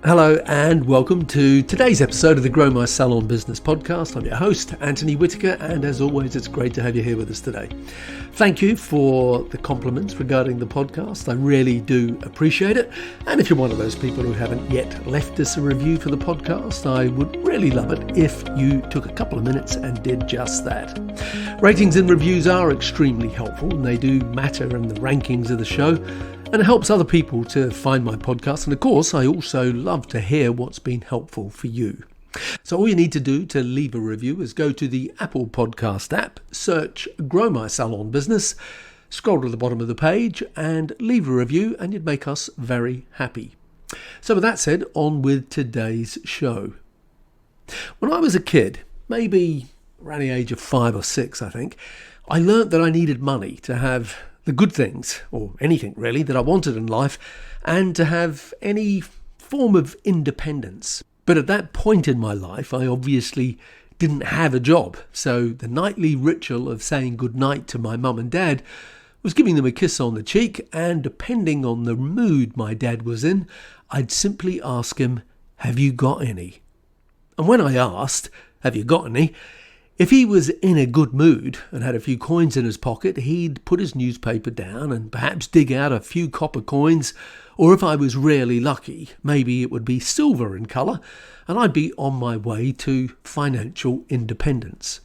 Hello and welcome to today's episode of the Grow My Salon Business Podcast. I'm your host, Anthony Whitaker, and as always, it's great to have you here with us today. Thank you for the compliments regarding the podcast. I really do appreciate it. And if you're one of those people who haven't yet left us a review for the podcast, I would really love it if you took a couple of minutes and did just that. Ratings and reviews are extremely helpful, and they do matter in the rankings of the show. And it helps other people to find my podcast. And of course, I also love to hear what's been helpful for you. So all you need to do to leave a review is go to the Apple Podcast app, search Grow My Salon Business, scroll to the bottom of the page and leave a review, and you'd make us very happy. So with that said, on with today's show. When I was a kid, maybe around the age of 5 or 6, I think, I learnt that I needed money to have the good things, or anything really, that I wanted in life, and to have any form of independence. But at that point in my life, I obviously didn't have a job, so the nightly ritual of saying goodnight to my mum and dad was giving them a kiss on the cheek, and depending on the mood my dad was in, I'd simply ask him, "Have you got any?" And when I asked, "Have you got any?" if he was in a good mood and had a few coins in his pocket, he'd put his newspaper down and perhaps dig out a few copper coins, or if I was really lucky, maybe it would be silver in colour, and I'd be on my way to financial independence.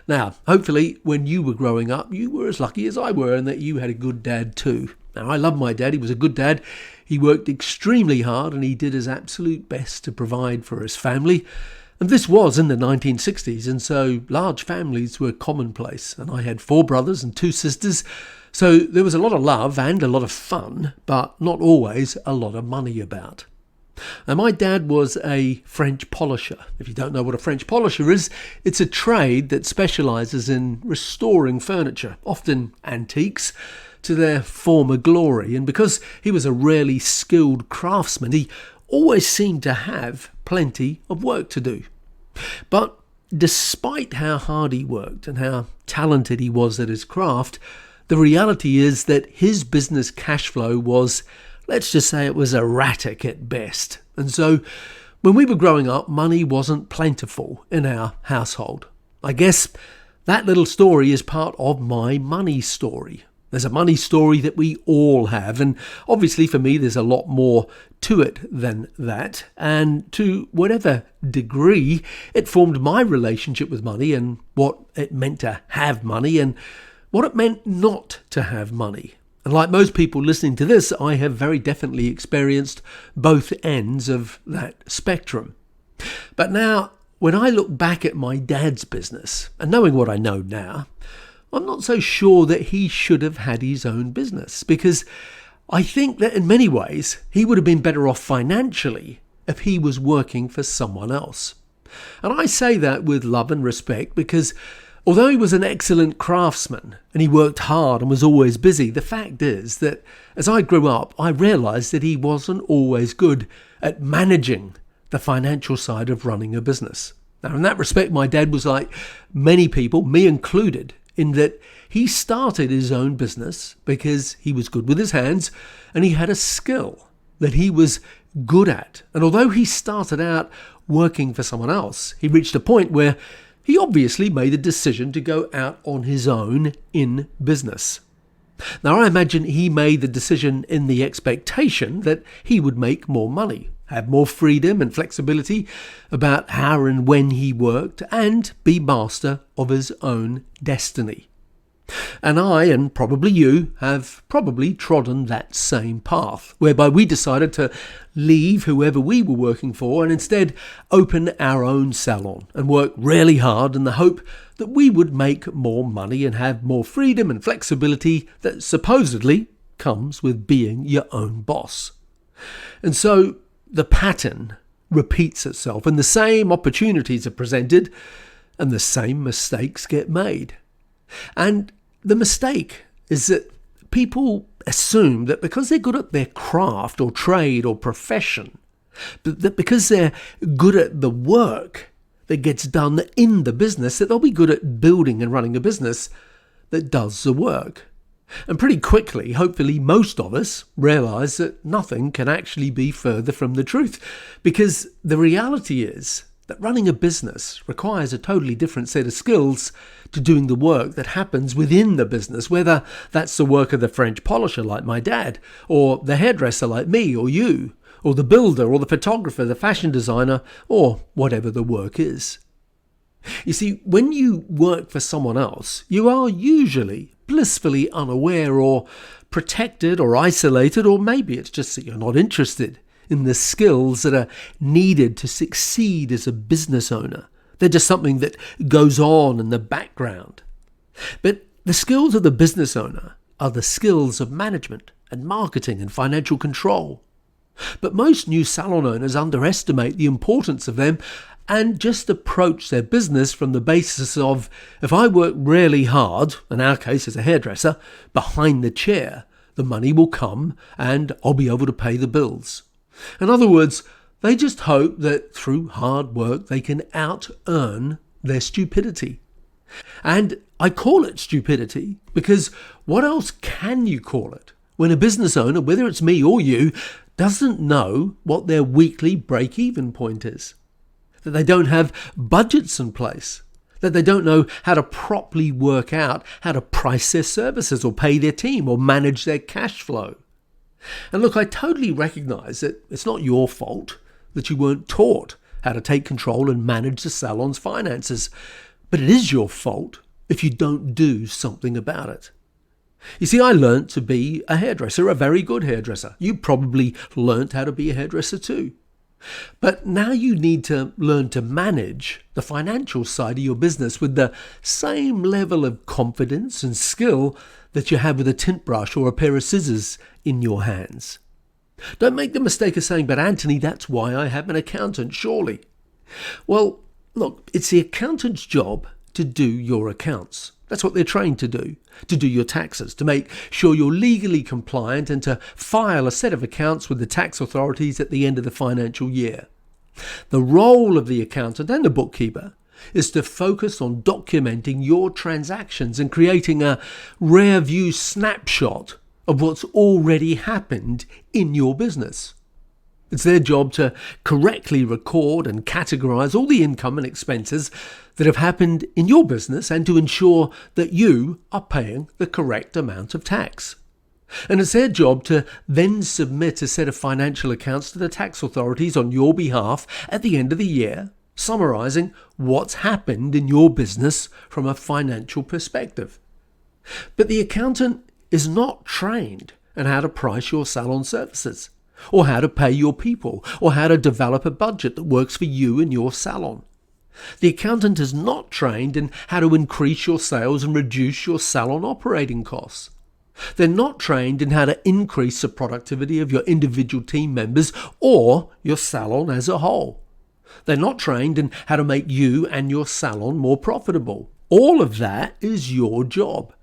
Now, hopefully, when you were growing up, you were as lucky as I were and that you had a good dad too. Now, I love my dad. He was a good dad. He worked extremely hard and he did his absolute best to provide for his family. And this was in the 1960s, and so large families were commonplace. And I had 4 brothers and 2 sisters, so there was a lot of love and a lot of fun, but not always a lot of money about. And my dad was a French polisher. If you don't know what a French polisher is, it's a trade that specialises in restoring furniture, often antiques, to their former glory. And because he was a really skilled craftsman, he always seemed to have plenty of work to do. But despite how hard he worked and how talented he was at his craft, the reality is that his business cash flow was, let's just say it was erratic at best. And so when we were growing up, money wasn't plentiful in our household. I guess that little story is part of my money story. There's a money story that we all have, and obviously for me there's a lot more to it than that, and to whatever degree it formed my relationship with money and what it meant to have money and what it meant not to have money. And like most people listening to this, I have very definitely experienced both ends of that spectrum. But now, when I look back at my dad's business, and knowing what I know now, I'm not so sure that he should have had his own business, because I think that in many ways he would have been better off financially if he was working for someone else. And I say that with love and respect, because although he was an excellent craftsman and he worked hard and was always busy, the fact is that as I grew up, I realised that he wasn't always good at managing the financial side of running a business. Now, in that respect, my dad was like many people, me included, in that he started his own business because he was good with his hands and he had a skill that he was good at. And although he started out working for someone else, he reached a point where he obviously made a decision to go out on his own in business. Now, I imagine he made the decision in the expectation that he would make more money, have more freedom and flexibility about how and when he worked, and be master of his own destiny. And I, and probably you, have probably trodden that same path, whereby we decided to leave whoever we were working for and instead open our own salon and work really hard in the hope that we would make more money and have more freedom and flexibility that supposedly comes with being your own boss. And so the pattern repeats itself, and the same opportunities are presented and the same mistakes get made. And the mistake is that people assume that because they're good at their craft or trade or profession, that because they're good at the work that gets done in the business, that they'll be good at building and running a business that does the work. And pretty quickly, hopefully most of us realise that nothing can actually be further from the truth, because the reality is that running a business requires a totally different set of skills to doing the work that happens within the business, whether that's the work of the French polisher like my dad, or the hairdresser like me or you, or the builder or the photographer, the fashion designer, or whatever the work is. You see, when you work for someone else, you are usually blissfully unaware or protected or isolated, or maybe it's just that you're not interested in the skills that are needed to succeed as a business owner. They're just something that goes on in the background. But the skills of the business owner are the skills of management and marketing and financial control. But most new salon owners underestimate the importance of them and just approach their business from the basis of, if I work really hard, in our case as a hairdresser, behind the chair, the money will come and I'll be able to pay the bills. In other words, they just hope that through hard work they can out-earn their stupidity. And I call it stupidity because what else can you call it when a business owner, whether it's me or you, doesn't know what their weekly break-even point is? That they don't have budgets in place, that they don't know how to properly work out how to price their services or pay their team or manage their cash flow. And look, I totally recognise that it's not your fault that you weren't taught how to take control and manage the salon's finances, but it is your fault if you don't do something about it. You see, I learnt to be a hairdresser, a very good hairdresser. You probably learnt how to be a hairdresser too. But now you need to learn to manage the financial side of your business with the same level of confidence and skill that you have with a tint brush or a pair of scissors in your hands. Don't make the mistake of saying, but Anthony, that's why I have an accountant, surely. Well, look, it's the accountant's job to do your accounts. That's what they're trained to do your taxes, to make sure you're legally compliant and to file a set of accounts with the tax authorities at the end of the financial year. The role of the accountant and the bookkeeper is to focus on documenting your transactions and creating a rear view snapshot of what's already happened in your business. It's their job to correctly record and categorize all the income and expenses that have happened in your business and to ensure that you are paying the correct amount of tax. And it's their job to then submit a set of financial accounts to the tax authorities on your behalf at the end of the year, summarizing what's happened in your business from a financial perspective. But the accountant is not trained in how to price your salon services, or how to pay your people, or how to develop a budget that works for you and your salon. The accountant is not trained in how to increase your sales and reduce your salon operating costs. They're not trained in how to increase the productivity of your individual team members or your salon as a whole. They're not trained in how to make you and your salon more profitable. All of that is your job.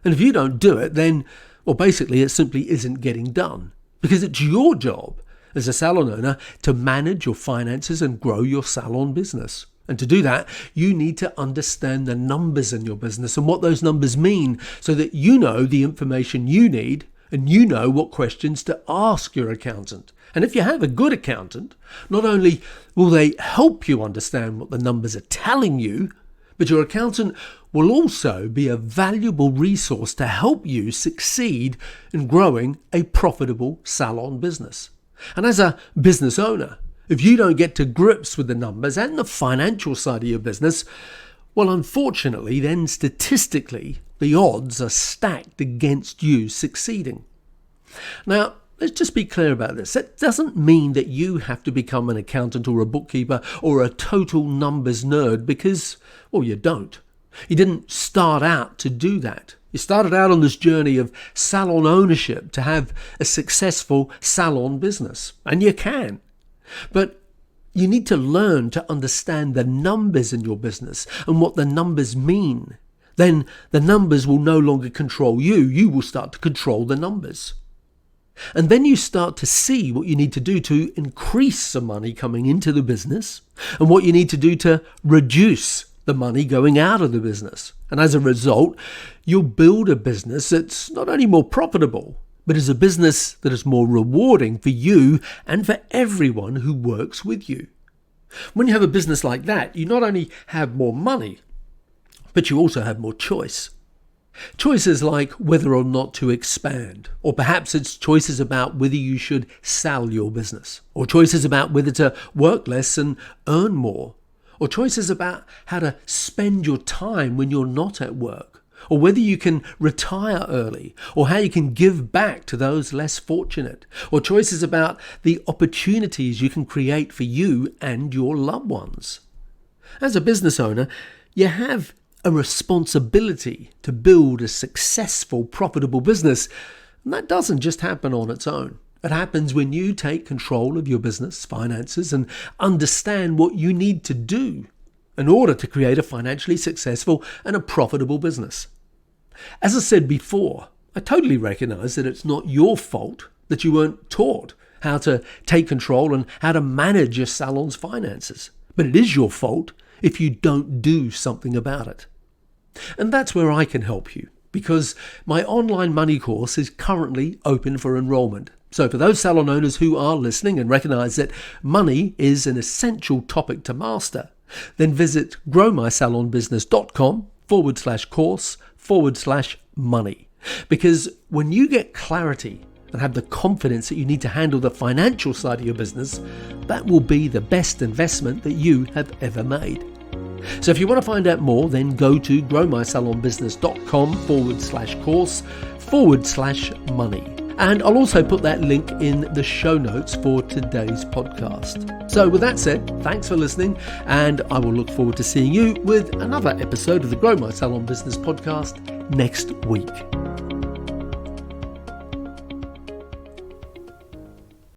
And if you don't do it, then, well, basically it simply isn't getting done. Because it's your job as a salon owner to manage your finances and grow your salon business. And to do that, you need to understand the numbers in your business and what those numbers mean so that you know the information you need and you know what questions to ask your accountant. And if you have a good accountant, not only will they help you understand what the numbers are telling you, but your accountant will also be a valuable resource to help you succeed in growing a profitable salon business. And as a business owner, if you don't get to grips with the numbers and the financial side of your business, well, unfortunately, then statistically, the odds are stacked against you succeeding. Now, let's just be clear about this. That doesn't mean that you have to become an accountant or a bookkeeper or a total numbers nerd because, well, you don't. You didn't start out to do that. You started out on this journey of salon ownership to have a successful salon business. And you can. But you need to learn to understand the numbers in your business and what the numbers mean. Then the numbers will no longer control you. You will start to control the numbers. And then you start to see what you need to do to increase the money coming into the business and what you need to do to reduce the money going out of the business. And as a result, you'll build a business that's not only more profitable, but is a business that is more rewarding for you and for everyone who works with you. When you have a business like that, you not only have more money, but you also have more choice. Choices like whether or not to expand, or perhaps it's choices about whether you should sell your business, or choices about whether to work less and earn more, or choices about how to spend your time when you're not at work, or whether you can retire early, or how you can give back to those less fortunate, or choices about the opportunities you can create for you and your loved ones. As a business owner, you have a responsibility to build a successful, profitable business. And that doesn't just happen on its own. It happens when you take control of your business finances and understand what you need to do in order to create a financially successful and a profitable business. As I said before, I totally recognize that it's not your fault that you weren't taught how to take control and how to manage your salon's finances. But it is your fault if you don't do something about it. And that's where I can help you, because my online money course is currently open for enrollment. So for those salon owners who are listening and recognize that money is an essential topic to master, then visit growmysalonbusiness.com/course/money. Because when you get clarity and have the confidence that you need to handle the financial side of your business, that will be the best investment that you have ever made. So if you want to find out more, then go to growmysalonbusiness.com/course/money. And I'll also put that link in the show notes for today's podcast. So with that said, thanks for listening, and I will look forward to seeing you with another episode of the Grow My Salon Business podcast next week.